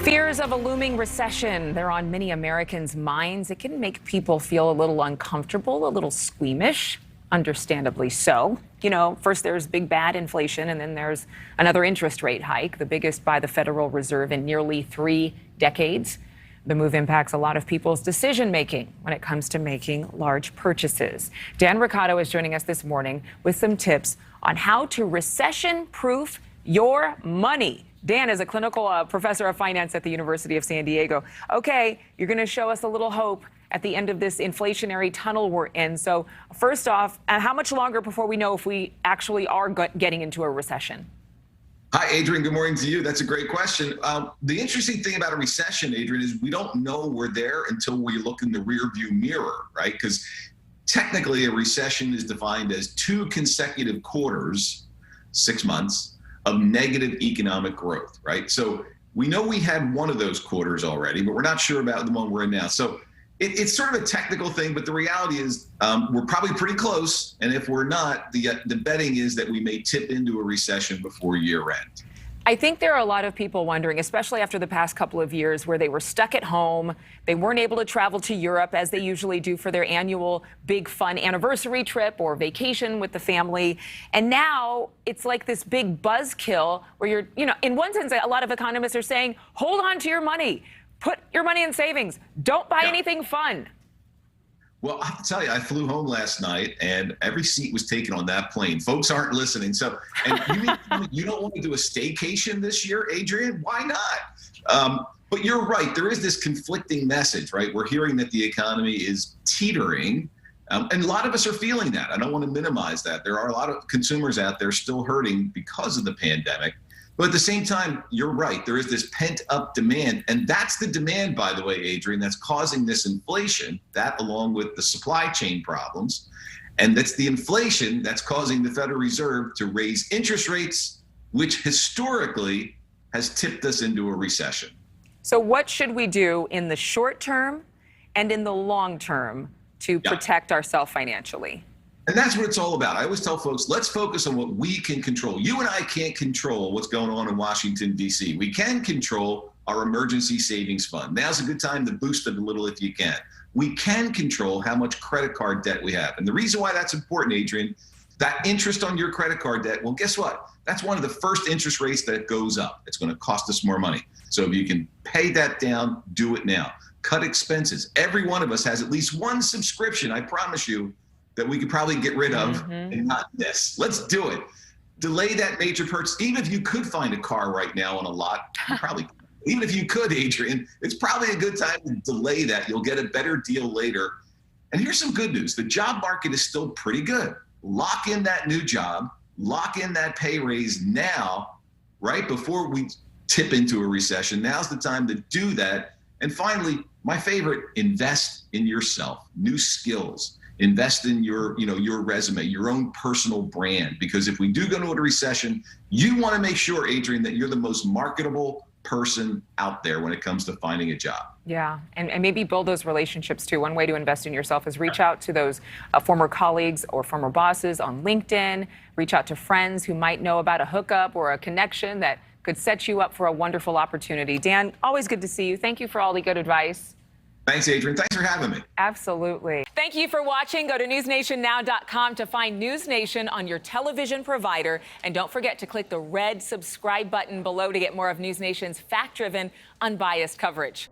Fears of a looming recession, they're on many Americans' minds. It can make people feel a little uncomfortable, a little squeamish, understandably so. You know, first there's big bad inflation, and then there's another interest rate hike, the biggest by the Federal Reserve in nearly 3 decades. The move impacts a lot of people's decision-making when it comes to making large purchases. Dan Roccato is joining us this morning with some tips on how to recession-proof your money. Dan is a clinical professor of finance at the University of San Diego. Okay, you're going to show us a little hope at the end of this inflationary tunnel we're in. So first off, how much longer before we know if we actually are getting into a recession? Hi, Adrienne. Good morning to you. That's a great question. The interesting thing about a recession, Adrienne, is we don't know we're there until we look in the rearview mirror, right? Because technically a recession is defined as 2 consecutive quarters, 6 months, of negative economic growth, right? So we know we had one of those quarters already, but we're not sure about the one we're in now. So it's sort of a technical thing, but the reality is we're probably pretty close. And if we're not, the betting is that we may tip into a recession before year end. I think there are a lot of people wondering, especially after the past couple of years where they were stuck at home, they weren't able to travel to Europe as they usually do for their annual big fun anniversary trip or vacation with the family. And now it's like this big buzzkill where you're, you know, in one sense, a lot of economists are saying, hold on to your money, put your money in savings, don't buy anything fun. Well, I'll tell you, I flew home last night and every seat was taken on that plane. Folks aren't listening. So, and you mean you don't want to do a staycation this year, Adrienne? Why not? But you're right. There is this conflicting message, right? We're hearing that the economy is teetering. And a lot of us are feeling that. I don't want to minimize that. There are a lot of consumers out there still hurting because of the pandemic. But at the same time, you're right. There is this pent up demand. And that's the demand, by the way, Adrienne, that's causing this inflation, that along with the supply chain problems. And that's the inflation that's causing the Federal Reserve to raise interest rates, which historically has tipped us into a recession. So what should we do in the short term and in the long term to protect ourselves financially? And that's what it's all about. I always tell folks, let's focus on what we can control. You and I can't control what's going on in Washington, D.C. We can control our emergency savings fund. Now's a good time to boost it a little if you can. We can control how much credit card debt we have. And the reason why that's important, Adrienne, that interest on your credit card debt, well, guess what? That's one of the first interest rates that goes up. It's going to cost us more money. So if you can pay that down, do it now. Cut expenses. Every one of us has at least one subscription, I promise you, that we could probably get rid of and not this. Let's do it. Delay that major purchase. Even if you could find a car right now on a lot, even if you could, Adrienne, it's probably a good time to delay that. You'll get a better deal later. And here's some good news. The job market is still pretty good. Lock in that new job, lock in that pay raise now, right before we tip into a recession. Now's the time to do that. And finally, my favorite, invest in yourself, new skills. Invest in your resume, your own personal brand, because if we do go into a recession, you want to make sure, Adrienne, that you're the most marketable person out there when it comes to finding a job. Yeah, and maybe build those relationships too. One way to invest in yourself is reach out to those former colleagues or former bosses on LinkedIn, reach out to friends who might know about a hookup or a connection that could set you up for a wonderful opportunity. Dan, always good to see you. Thank you for all the good advice. Thanks, Adrienne. Thanks for having me. Absolutely. Thank you for watching. Go to newsnationnow.com to find NewsNation on your television provider. And don't forget to click the red subscribe button below to get more of NewsNation's fact-driven, unbiased coverage.